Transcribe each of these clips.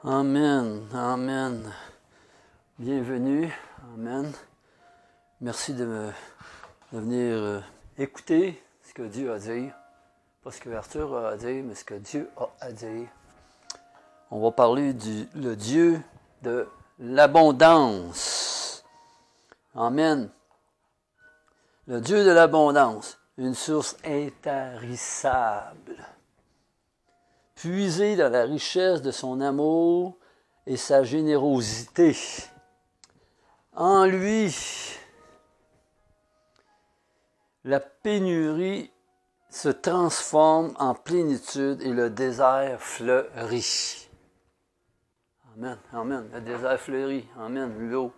Amen, amen. Bienvenue, amen. Merci de venir écouter ce que Dieu a à dire. Pas ce que Arthur a à dire, mais ce que Dieu a à dire. On va parler le Dieu de l'abondance. Amen. Le Dieu de l'abondance, une source intarissable. Puiser dans la richesse de son amour et sa générosité. En lui, la pénurie se transforme en plénitude et le désert fleurit. Amen, amen. Le désert fleurit. Amen. L'eau,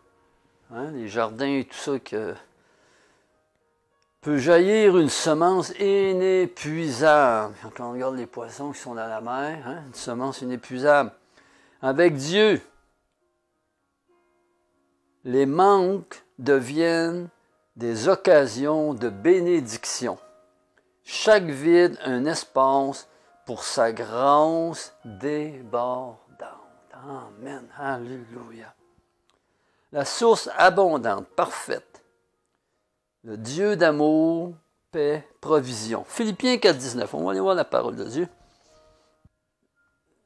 les jardins et tout ça que peut jaillir une semence inépuisable. Quand on regarde les poissons qui sont dans la mer, une semence inépuisable. Avec Dieu, les manques deviennent des occasions de bénédiction. Chaque vide, un espace pour sa grâce débordante. Amen. Alléluia. La source abondante, parfaite. Le Dieu d'amour, paix, provision. Philippiens 4,19. On va aller voir la parole de Dieu.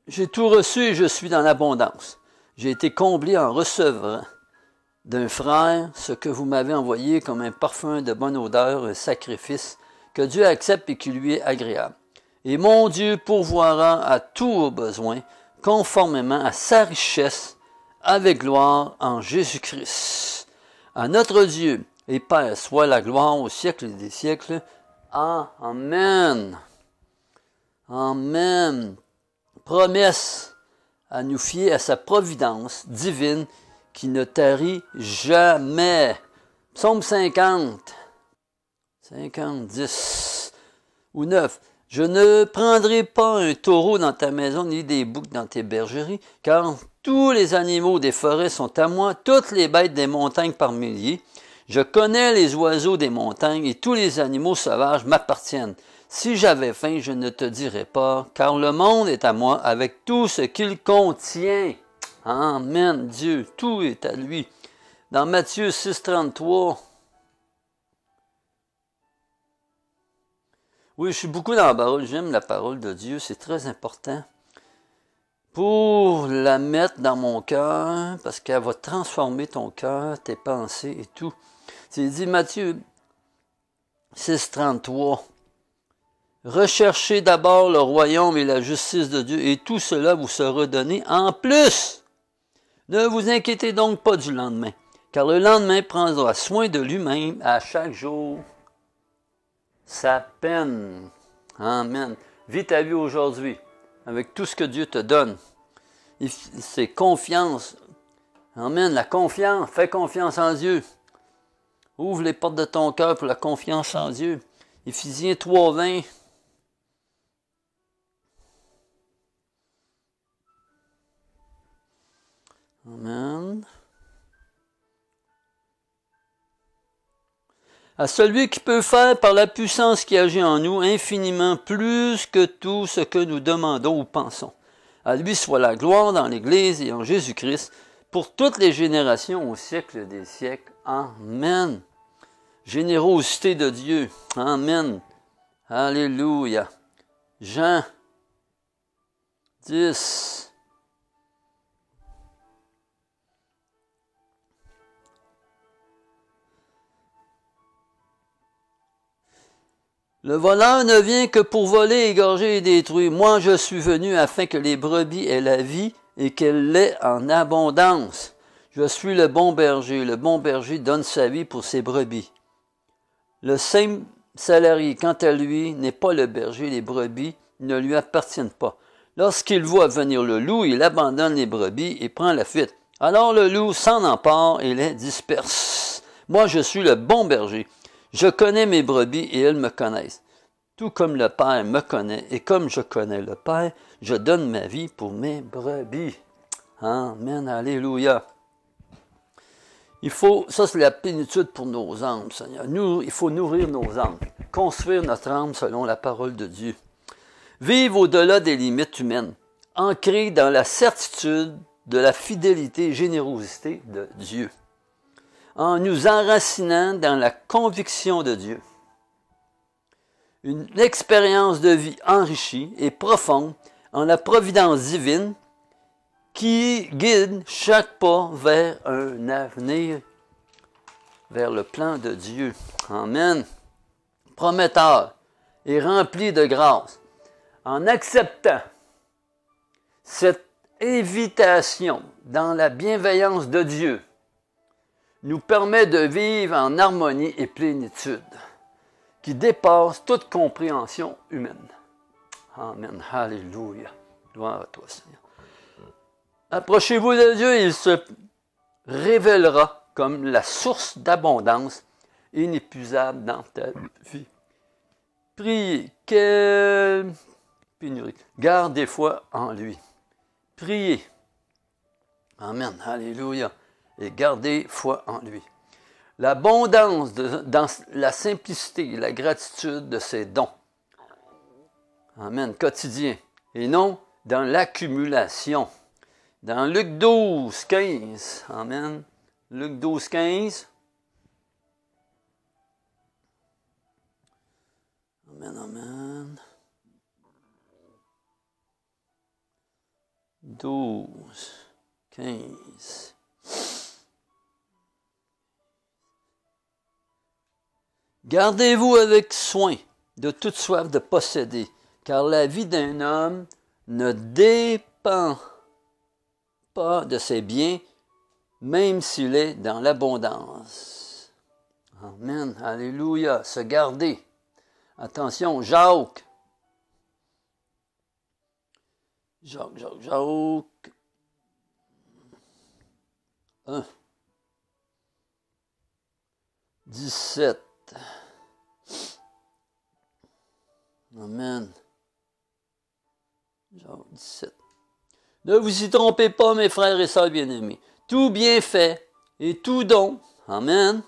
J'ai tout reçu et je suis dans l'abondance. J'ai été comblé en recevant d'un frère ce que vous m'avez envoyé comme un parfum de bonne odeur, un sacrifice que Dieu accepte et qui lui est agréable. Et mon Dieu pourvoira à tous vos besoins, conformément à sa richesse, avec gloire en Jésus-Christ. À notre Dieu et Père soit la gloire au siècle des siècles. Amen. Amen. Promesse à nous fier à sa providence divine qui ne tarit jamais. Psaume 50, 10 ou 9. Je ne prendrai pas un taureau dans ta maison, ni des boucs dans tes bergeries, car tous les animaux des forêts sont à moi, toutes les bêtes des montagnes par milliers. Je connais les oiseaux des montagnes et tous les animaux sauvages m'appartiennent. Si j'avais faim, je ne te dirais pas, car le monde est à moi avec tout ce qu'il contient. Amen, Dieu, tout est à lui. Dans Matthieu 6,33, oui, je suis beaucoup dans la parole, j'aime la parole de Dieu, c'est très important. Pour la mettre dans mon cœur, parce qu'elle va transformer ton cœur, tes pensées et tout. C'est dit Matthieu 6,33. Recherchez d'abord le royaume et la justice de Dieu, et tout cela vous sera donné en plus. Ne vous inquiétez donc pas du lendemain, car le lendemain prendra soin de lui-même à chaque jour sa peine. Amen. Vis ta vie aujourd'hui avec tout ce que Dieu te donne. C'est confiance. Amen. La confiance. Fais confiance en Dieu. Ouvre les portes de ton cœur pour la confiance en Dieu. Éphésiens 3,20. Amen. À celui qui peut faire par la puissance qui agit en nous infiniment plus que tout ce que nous demandons ou pensons. À lui soit la gloire dans l'Église et en Jésus-Christ pour toutes les générations au siècle des siècles. Amen. Générosité de Dieu. Amen. Alléluia. Jean 10. Le voleur ne vient que pour voler, égorger et détruire. Moi, je suis venu afin que les brebis aient la vie et qu'elle l'ait en abondance. Je suis le bon berger. Le bon berger donne sa vie pour ses brebis. Le simple salarié, quant à lui, n'est pas le berger. Les brebis ne lui appartiennent pas. Lorsqu'il voit venir le loup, il abandonne les brebis et prend la fuite. Alors le loup s'en empare et les disperse. Moi, je suis le bon berger. Je connais mes brebis et elles me connaissent. Tout comme le Père me connaît et comme je connais le Père, je donne ma vie pour mes brebis. Amen, alléluia. Ça c'est la plénitude pour nos âmes, Seigneur. Il faut nourrir nos âmes, construire notre âme selon la parole de Dieu. Vivre au-delà des limites humaines. ancrés dans la certitude de la fidélité et générosité de Dieu, en nous enracinant dans la conviction de Dieu. Une expérience de vie enrichie et profonde en la providence divine qui guide chaque pas vers un avenir, vers le plan de Dieu. Amen. Prometteur et rempli de grâce. En acceptant cette invitation dans la bienveillance de Dieu, nous permet de vivre en harmonie et plénitude, qui dépasse toute compréhension humaine. Amen. Alléluia. Gloire à toi, Seigneur. Approchez-vous de Dieu et il se révélera comme la source d'abondance inépuisable dans ta vie. Priez. Quelle pénurie. Gardez foi en lui. Priez. Amen. Alléluia. Et gardez foi en lui. L'abondance dans la simplicité et la gratitude de ses dons. Amen. Quotidien. Et non dans l'accumulation. Dans Luc 12, 15. Amen. Luc 12, 15. Amen, amen. 12, 15. Gardez-vous avec soin de toute soif de posséder, car la vie d'un homme ne dépend pas de ses biens, même s'il est dans l'abondance. Amen. Alléluia. Se garder. Attention, Jacques. Jacques. 1. 17. Amen. Jacques 17. Ne vous y trompez pas, mes frères et sœurs bien-aimés. Tout bienfait et tout don, amen,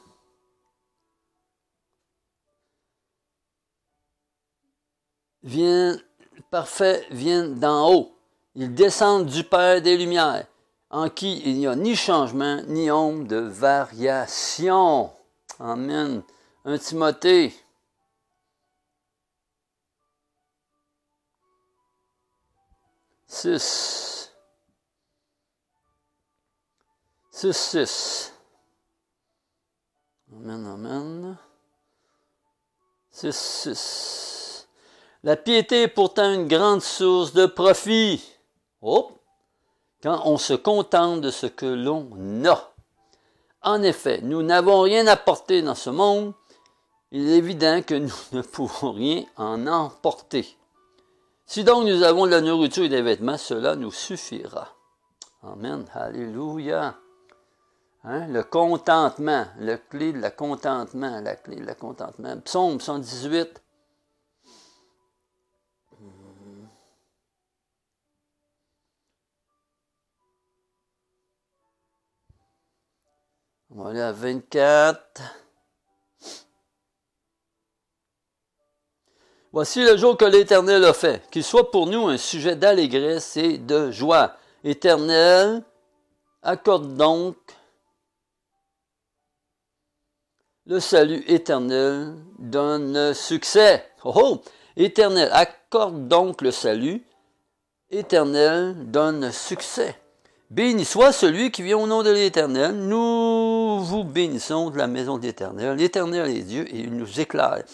parfait viennent d'en haut. Ils descendent du Père des Lumières, en qui il n'y a ni changement, ni ombre de variation. Amen. 1 Timothée. Six. 6. Amen, amen. 6. La piété est pourtant une grande source de profit. Oh! Quand on se contente de ce que l'on a. En effet, nous n'avons rien apporté dans ce monde. Il est évident que nous ne pouvons rien en emporter. Si donc nous avons de la nourriture et des vêtements, cela nous suffira. Amen. Alléluia. Hein? Le contentement, la clé de la contentement, la clé de la contentement. Psaume 118. On va aller à 24. Voici le jour que l'Éternel a fait, qu'il soit pour nous un sujet d'allégresse et de joie. Éternel, accorde donc le salut éternel, donne succès. Oh oh! Éternel, accorde donc le salut. Éternel, donne succès. Béni soit celui qui vient au nom de l'Éternel. Nous vous bénissons de la maison de l'Éternel. L'Éternel est Dieu et il nous éclaire.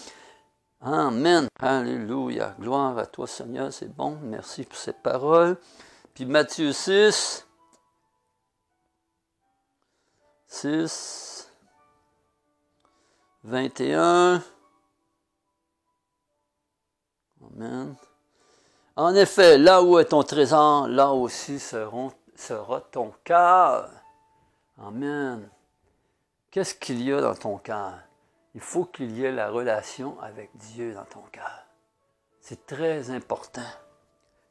Amen. Alléluia. Gloire à toi, Seigneur. C'est bon. Merci pour cette parole. Puis Matthieu 6. 21. Amen. En effet, là où est ton trésor, là aussi sera ton cœur. Amen. Qu'est-ce qu'il y a dans ton cœur? Il faut qu'il y ait la relation avec Dieu dans ton cœur. C'est très important.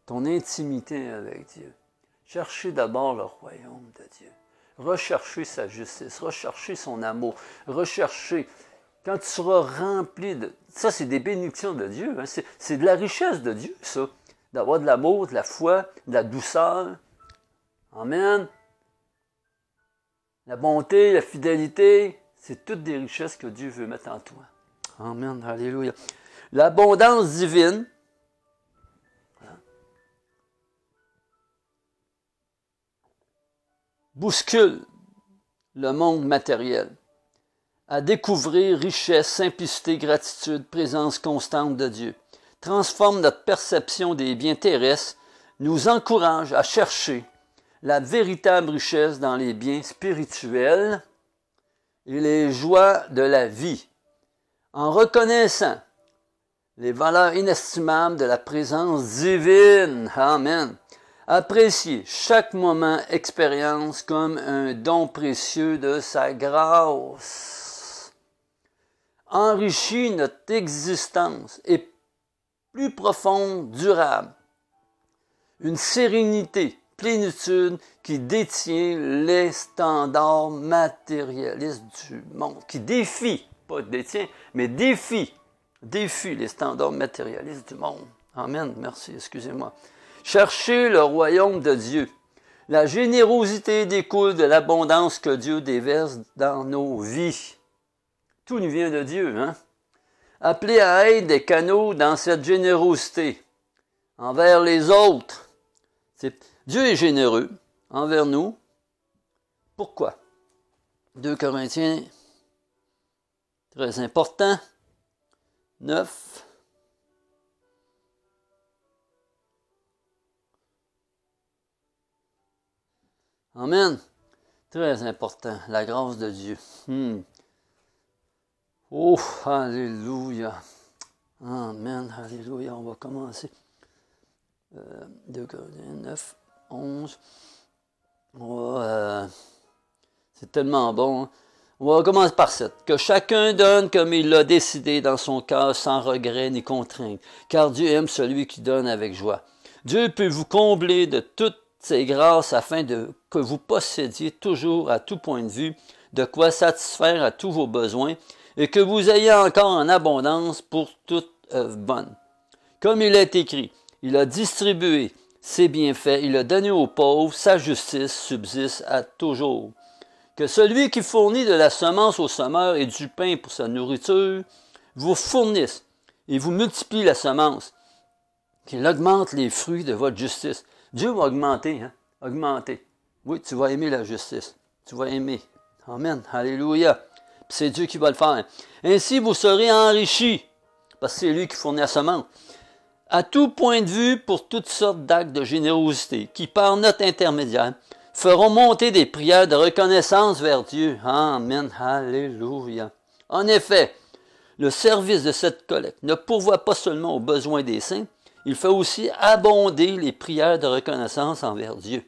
Ton intimité avec Dieu. Cherchez d'abord le royaume de Dieu. Recherchez sa justice, recherchez son amour, recherchez. Quand tu seras rempli de... Ça, c'est des bénédictions de Dieu. Hein? C'est de la richesse de Dieu, ça. d'avoir de l'amour, de la foi, de la douceur. Amen. La bonté, la fidélité, c'est toutes des richesses que Dieu veut mettre en toi. Amen. Alléluia. L'abondance divine, bouscule le monde matériel. À découvrir richesse, simplicité, gratitude, présence constante de Dieu. Transforme notre perception des biens terrestres, nous encourage à chercher la véritable richesse dans les biens spirituels et les joies de la vie, en reconnaissant les valeurs inestimables de la présence divine. Amen. Apprécier chaque moment, expérience comme un don précieux de sa grâce. Enrichit notre existence et plus profonde, durable. Une sérénité, plénitude qui détient les standards matérialistes du monde, qui défie, pas détient, mais défie les standards matérialistes du monde. Amen, merci, excusez-moi. Cherchez le royaume de Dieu. La générosité découle de l'abondance que Dieu déverse dans nos vies. Tout nous vient de Dieu, hein? Appelez à être des canaux dans cette générosité envers les autres. Dieu est généreux envers nous. Pourquoi? 2 Corinthiens, très important, 9. Amen. Très important, la grâce de Dieu. Oh, alléluia. Amen, alléluia. On va commencer. 2 Corinthiens 9, 11. C'est tellement bon. Hein? On va commencer par 7. Que chacun donne comme il l'a décidé dans son cœur, sans regret ni contrainte, car Dieu aime celui qui donne avec joie. Dieu peut vous combler de toutes ses grâces afin que vous possédiez toujours à tout point de vue de quoi satisfaire à tous vos besoins et que vous ayez encore en abondance pour toute œuvre bonne. Comme il est écrit, il a distribué ses bienfaits, il a donné aux pauvres, sa justice subsiste à toujours. Que celui qui fournit de la semence au semeur et du pain pour sa nourriture vous fournisse et vous multiplie la semence, qu'il augmente les fruits de votre justice. Dieu va augmenter, hein? Augmenter. Oui, tu vas aimer la justice. Tu vas aimer. Amen. Alléluia. Puis c'est Dieu qui va le faire. Ainsi, vous serez enrichis, parce que c'est lui qui fournit la semence, à tout point de vue pour toutes sortes d'actes de générosité, qui, par notre intermédiaire, feront monter des prières de reconnaissance vers Dieu. Amen. Alléluia. En effet, le service de cette collecte ne pourvoit pas seulement aux besoins des saints, il fait aussi abonder les prières de reconnaissance envers Dieu.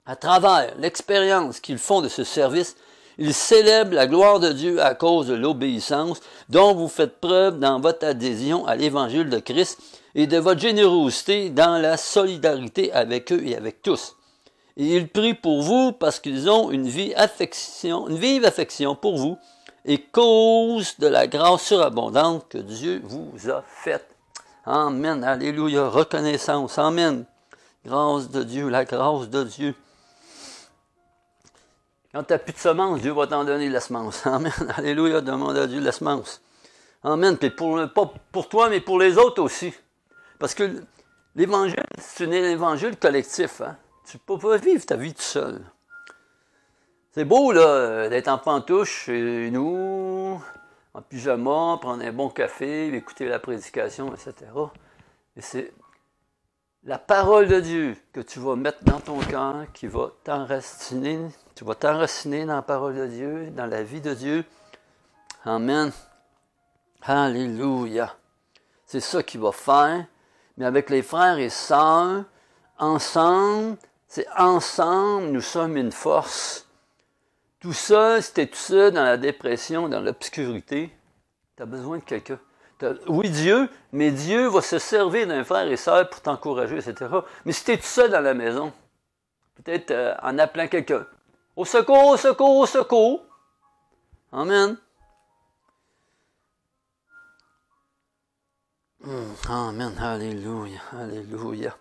À travers l'expérience qu'ils font de ce service, ils célèbrent la gloire de Dieu à cause de l'obéissance dont vous faites preuve dans votre adhésion à l'Évangile de Christ et de votre générosité dans la solidarité avec eux et avec tous. Et ils prient pour vous parce qu'ils ont une vive affection pour vous et cause de la grâce surabondante que Dieu vous a faite. Amen. Alléluia. Reconnaissance. Amen. Grâce de Dieu. La grâce de Dieu. Quand tu n'as plus de semence, Dieu va t'en donner la semence. Amen. Alléluia. Demande à Dieu la semence. Amen. Puis pas pour toi, mais pour les autres aussi. Parce que l'Évangile, c'est un évangile collectif. Hein? Tu ne peux pas vivre ta vie tout seul. C'est beau là, d'être en pantouche chez nous, en pyjama, prendre un bon café, écouter la prédication, etc. Et c'est la parole de Dieu que tu vas mettre dans ton cœur, qui va t'enraciner. Tu vas t'enraciner dans la parole de Dieu, dans la vie de Dieu. Amen. Alléluia. C'est ça qu'il va faire. Mais avec les frères et sœurs, ensemble, c'est ensemble, nous sommes une force. Tout ça, si tu es tout seul dans la dépression, dans l'obscurité, tu as besoin de quelqu'un. Oui, Dieu, mais Dieu va se servir d'un frère et sœur pour t'encourager, etc. Mais si tu es tout seul dans la maison, peut-être en appelant quelqu'un. Au secours, au secours, au secours. Amen. Amen. Alléluia. Alléluia.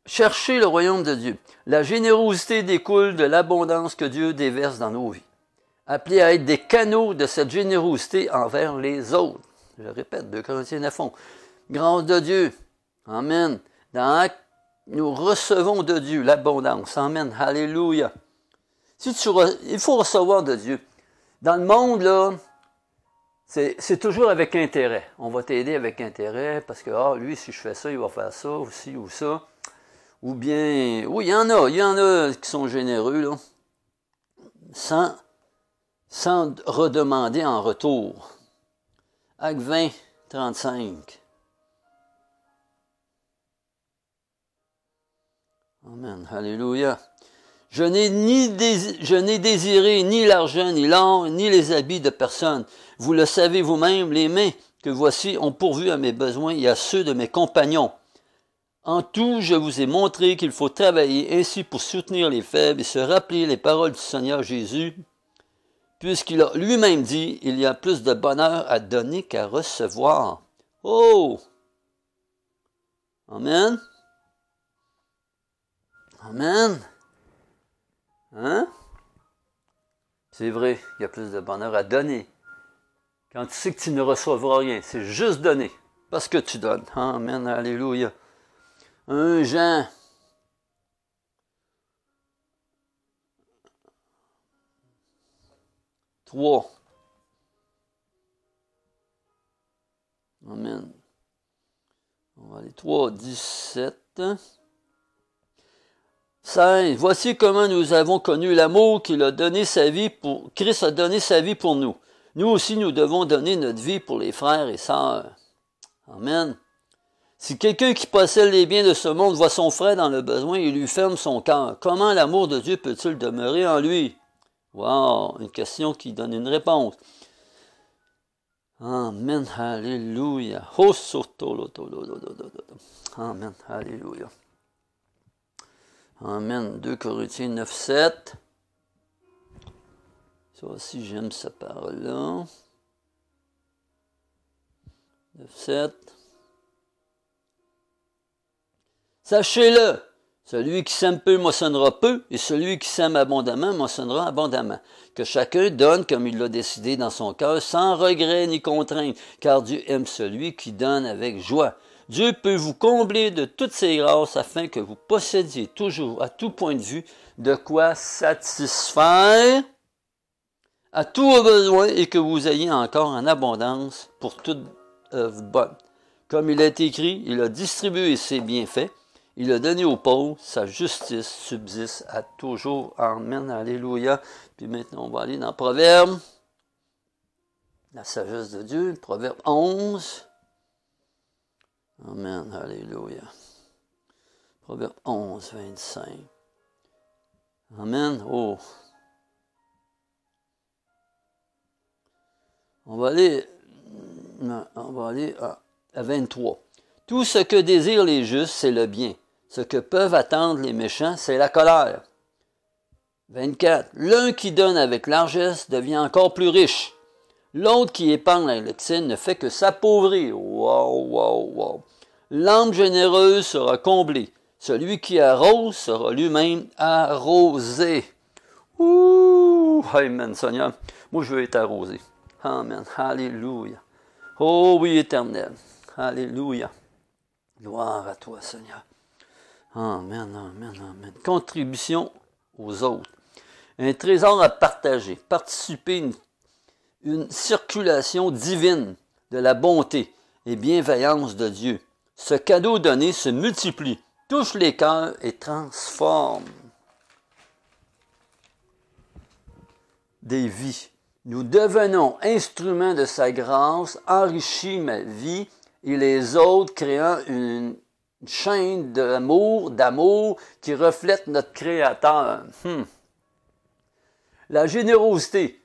Cherchez le royaume de Dieu. La générosité découle de l'abondance que Dieu déverse dans nos vies. Appelés à être des canaux de cette générosité envers les autres. Je répète, 2 Corinthiens 9. Grâce de Dieu. Amen. Dans Actes, nous recevons de Dieu l'abondance. Amen. Alléluia. Il faut recevoir de Dieu. Dans le monde, là, c'est toujours avec intérêt. On va t'aider avec intérêt parce que, lui, si je fais ça, il va faire ça, aussi ou ça. Ou bien, oui, il y en a qui sont généreux, là, sans redemander en retour. Acte 20, 35. Amen. Alléluia. Je n'ai désiré ni l'argent, ni l'or, ni les habits de personne. Vous le savez vous-même, les mains que voici ont pourvu à mes besoins et à ceux de mes compagnons. En tout, je vous ai montré qu'il faut travailler ainsi pour soutenir les faibles et se rappeler les paroles du Seigneur Jésus, puisqu'il a lui-même dit, il y a plus de bonheur à donner qu'à recevoir. Oh! Amen. Amen. Hein? C'est vrai, il y a plus de bonheur à donner. Quand tu sais que tu ne recevras rien, c'est juste donner, parce que tu donnes. Amen, alléluia. 1 Jean. Trois. Amen. On va aller 3, 17. 16. Voici comment nous avons connu l'amour qu'il a donné sa vie pour. Christ a donné sa vie pour nous. Nous aussi, nous devons donner notre vie pour les frères et sœurs. Amen. Si quelqu'un qui possède les biens de ce monde voit son frère dans le besoin et lui ferme son cœur, comment l'amour de Dieu peut-il demeurer en lui? Wow, une question qui donne une réponse. Amen, alléluia. Amen, alléluia. Amen. 2 Corinthiens 9, 7. Ça aussi, j'aime cette parole-là. 9, 7. Sachez-le, celui qui sème peu moissonnera peu, et celui qui sème abondamment moissonnera abondamment. Que chacun donne comme il l'a décidé dans son cœur, sans regret ni contrainte, car Dieu aime celui qui donne avec joie. Dieu peut vous combler de toutes ses grâces afin que vous possédiez toujours, à tout point de vue, de quoi satisfaire à tous vos besoins et que vous ayez encore en abondance pour toute œuvre bonne. Comme il est écrit, il a distribué ses bienfaits, il a donné aux pauvres, sa justice subsiste à toujours. Amen, alléluia. Puis maintenant, on va aller dans Proverbe, la sagesse de Dieu, Proverbe 11. Amen, alléluia. Proverbe 11, 25. Amen, oh. On va aller à 23. Tout ce que désirent les justes, c'est le bien. Ce que peuvent attendre les méchants, c'est la colère. 24. L'un qui donne avec largesse devient encore plus riche. L'autre qui épargne avec l'excès ne fait que s'appauvrir. Wow, wow, wow. L'âme généreuse sera comblée. Celui qui arrose sera lui-même arrosé. Ouh! Amen, Seigneur. Moi, je veux être arrosé. Amen. Alléluia. Oh oui, éternel. Alléluia. Gloire à toi, Seigneur. Amen, amen, amen. Contribution aux autres. Un trésor à partager. Participer une circulation divine de la bonté et bienveillance de Dieu. Ce cadeau donné se multiplie, touche les cœurs et transforme des vies. Nous devenons instruments de sa grâce, enrichit ma vie et les autres, créant une chaîne d'amour qui reflète notre Créateur. La générosité,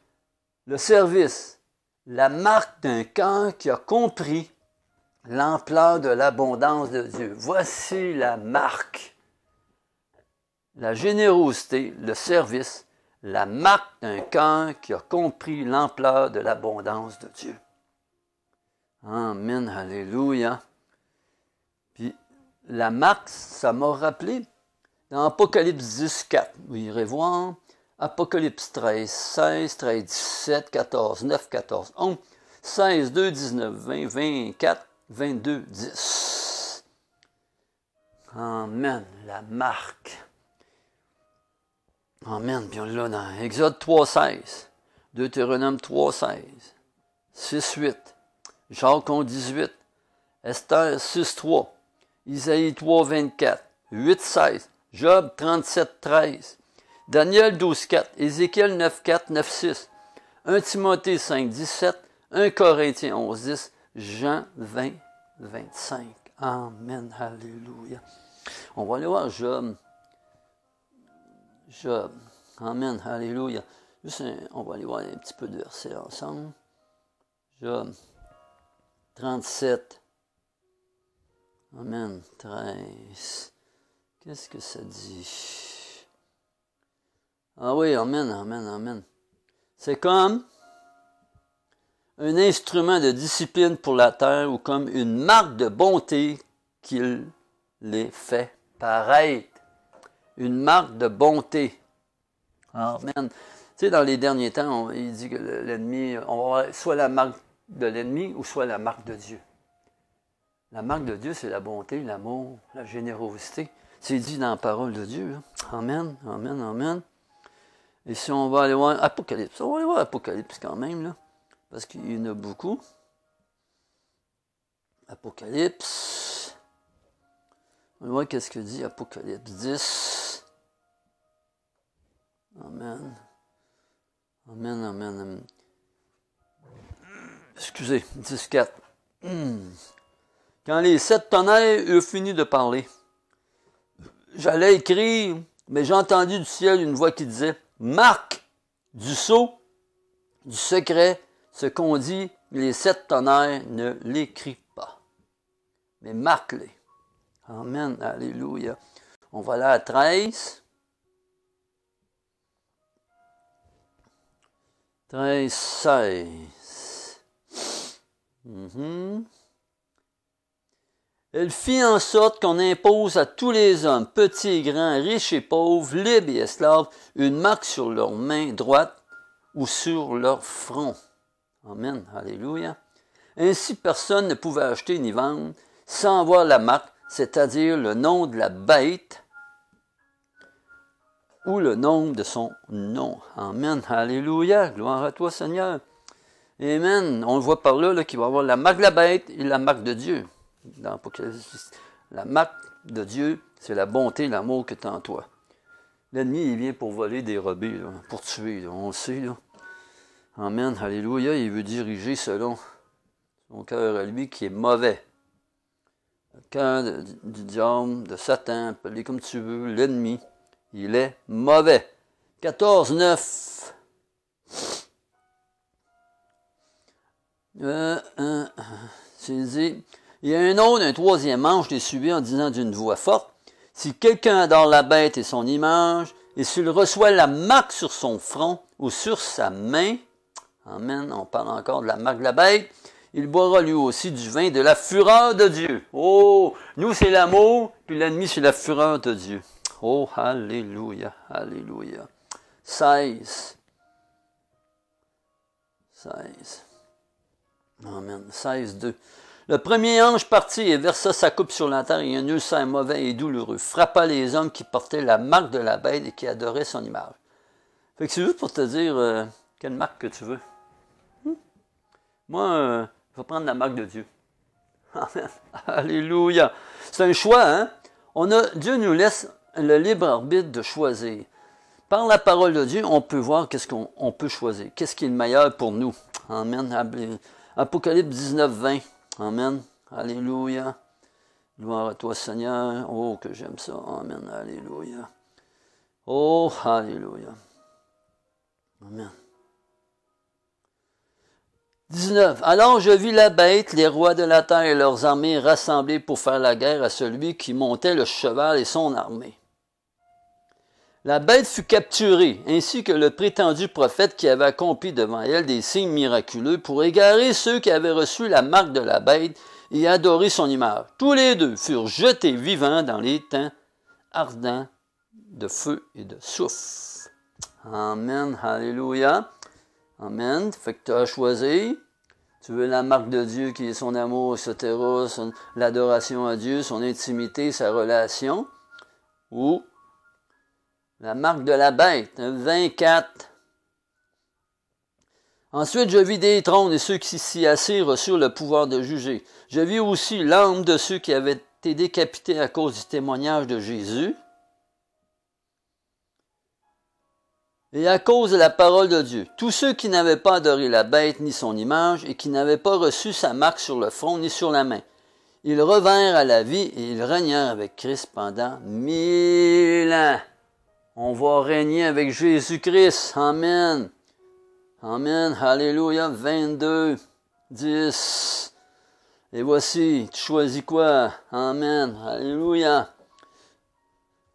le service, la marque d'un cœur qui a compris l'ampleur de l'abondance de Dieu. Voici la marque. La générosité, le service, la marque d'un cœur qui a compris l'ampleur de l'abondance de Dieu. Amen, alléluia. Puis la marque, ça m'a rappelé dans Apocalypse 10, 4. Vous irez voir. Apocalypse 13, 16, 13, 17, 14, 9, 14, 11, 16, 2, 19, 20, 24, 22, 10. Amen, la marque. Amen. Puis on l'a dans Exode 3, 16, Deutéronome 3, 16, 6, 8, Jacques 11, 18, Esther 6, 3, Isaïe 3, 24, 8, 16, Job 37, 13, Daniel 12, 4, Ézéchiel 9, 4, 9, 6, 1 Timothée 5, 17, 1 Corinthiens 11, 10, Jean 20, 25. Amen, alléluia. On va aller voir Job. Job. Amen, alléluia. On va aller voir un petit peu de versets ensemble. Job 37. Amen, 13. Qu'est-ce que ça dit? Ah oui, amen, amen, amen. C'est comme un instrument de discipline pour la terre ou comme une marque de bonté qu'il les fait paraître. Une marque de bonté. Amen. Tu sais, dans les derniers temps, il dit que l'ennemi, on va avoir soit la marque de l'ennemi ou soit la marque de Dieu. La marque de Dieu, c'est la bonté, l'amour, la générosité. C'est dit dans la parole de Dieu. Là. Amen, amen, amen. Et si on va aller voir Apocalypse, on va aller voir Apocalypse quand même, là, parce qu'il y en a beaucoup. Apocalypse. On va voir qu'est-ce que dit Apocalypse 10. Amen. Amen, amen, amen. Excusez, 10.4. Quand les 7 tonnerres eurent fini de parler, j'allais écrire, mais j'ai entendu du ciel une voix qui disait, marque du sceau, du secret, ce qu'on dit, les 7 tonnerres, ne l'écris pas, mais marque-les. Amen, alléluia. On va là à 13. 13, 16. Elle fit en sorte qu'on impose à tous les hommes, petits et grands, riches et pauvres, libres et esclaves, une marque sur leur main droite ou sur leur front. Amen, alléluia. Ainsi personne ne pouvait acheter ni vendre sans voir la marque, c'est-à-dire le nom de la bête ou le nom de son nom. Amen, alléluia, gloire à toi Seigneur. Amen, on le voit par là, qu'il va y avoir la marque de la bête et la marque de Dieu. Dans l'Apocalypse, la marque de Dieu, c'est la bonté, l'amour que tu as en toi. L'ennemi, il vient pour voler, dérober, là, pour tuer, là, on le sait. Là. Amen, alléluia, il veut diriger selon son cœur à lui qui est mauvais. Le cœur du diable, de Satan, appelez comme tu veux, l'ennemi, il est mauvais. 14, 9. C'est dit... Il y a un troisième ange les suivit en disant d'une voix forte, si quelqu'un adore la bête et son image, et s'il reçoit la marque sur son front ou sur sa main, amen, on parle encore de la marque de la bête, il boira lui aussi du vin de la fureur de Dieu. Oh, nous c'est l'amour, puis l'ennemi c'est la fureur de Dieu. Oh, alléluia, alléluia. 16. Amen, 16, 2. Le premier ange partit et versa sa coupe sur la terre, et un ulcère mauvais et douloureux frappa les hommes qui portaient la marque de la bête et qui adoraient son image. Fait que c'est juste pour te dire quelle marque que tu veux. Moi, je vais prendre la marque de Dieu. Amen. Alléluia. C'est un choix, hein? Dieu nous laisse le libre arbitre de choisir. Par la parole de Dieu, on peut voir qu'est-ce qu'on peut choisir. Qu'est-ce qui est le meilleur pour nous. Amen. Apocalypse 19, 20. Amen. Alléluia. Gloire à toi, Seigneur. Oh, que j'aime ça. Amen. Alléluia. Oh, alléluia. Amen. 19. Alors je vis la bête, les rois de la terre et leurs armées rassemblés pour faire la guerre à celui qui montait le cheval et son armée. La bête fut capturée, ainsi que le prétendu prophète qui avait accompli devant elle des signes miraculeux pour égarer ceux qui avaient reçu la marque de la bête et adoré son image. Tous les deux furent jetés vivants dans les temps ardents de feu et de soufre. Amen, alléluia. Amen. Fait que tu as choisi. Tu veux la marque de Dieu qui est son amour, etc., l'adoration à Dieu, son intimité, sa relation, ou la marque de la bête, 24. Ensuite, je vis des trônes et ceux qui s'y assirent reçurent le pouvoir de juger. Je vis aussi l'âme de ceux qui avaient été décapités à cause du témoignage de Jésus et à cause de la parole de Dieu. Tous ceux qui n'avaient pas adoré la bête ni son image et qui n'avaient pas reçu sa marque sur le front ni sur la main. Ils revinrent à la vie et ils régnèrent avec Christ pendant 1000 ans. On va régner avec Jésus-Christ. Amen. Amen. Alléluia. 22, 10. Et voici, tu choisis quoi? Amen. Alléluia.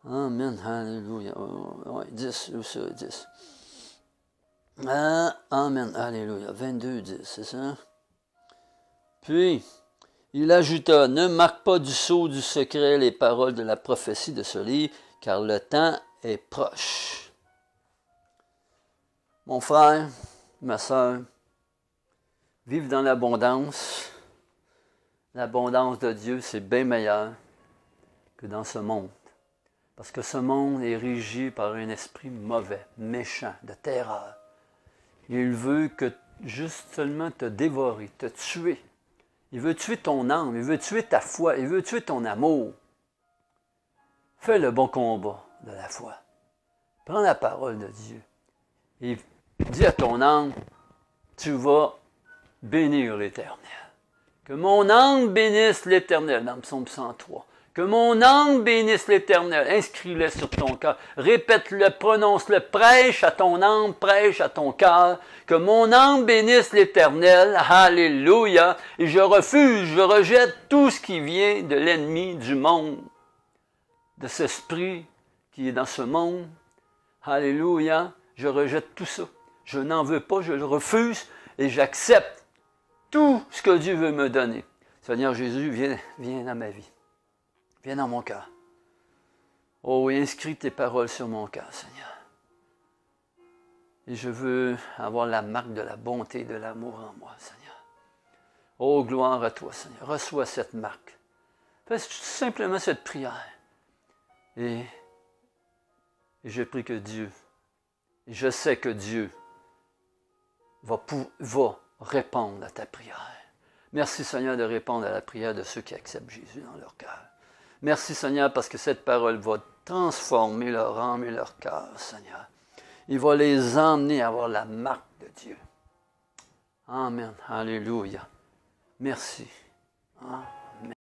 Amen. Alléluia. Ouais, 10. Où ça? 10. Amen. Alléluia. 22, 10. C'est ça? Puis, il ajouta, ne marque pas du sceau du secret les paroles de la prophétie de ce livre, car le temps est proche. Mon frère, ma sœur, vivre dans l'abondance. L'abondance de Dieu, c'est bien meilleur que dans ce monde. Parce que ce monde est régi par un esprit mauvais, méchant, de terreur. Il veut que juste seulement te dévorer, te tuer. Il veut tuer ton âme, il veut tuer ta foi, il veut tuer ton amour. Fais le bon combat de la foi. Prends la parole de Dieu et dis à ton âme, tu vas bénir l'Éternel. Que mon âme bénisse l'Éternel, dans Psaume 103. Que mon âme bénisse l'Éternel. Inscris-le sur ton cœur. Répète-le, prononce-le. Prêche à ton âme, prêche à ton cœur. Que mon âme bénisse l'Éternel. Alléluia. Et je refuse, je rejette tout ce qui vient de l'ennemi du monde. De cet esprit qui est dans ce monde. Alléluia. Je rejette tout ça. Je n'en veux pas, je le refuse et j'accepte tout ce que Dieu veut me donner. Seigneur Jésus, viens dans ma vie. Viens dans mon cœur. Oh oui, inscris tes paroles sur mon cœur, Seigneur. Et je veux avoir la marque de la bonté et de l'amour en moi, Seigneur. Oh, gloire à toi, Seigneur. Reçois cette marque. Fais simplement cette prière. Et je prie que Dieu, et je sais que Dieu va répondre à ta prière. Merci, Seigneur, de répondre à la prière de ceux qui acceptent Jésus dans leur cœur. Merci, Seigneur, parce que cette parole va transformer leur âme et leur cœur, Seigneur. Il va les emmener à avoir la marque de Dieu. Amen. Alléluia. Merci. Amen.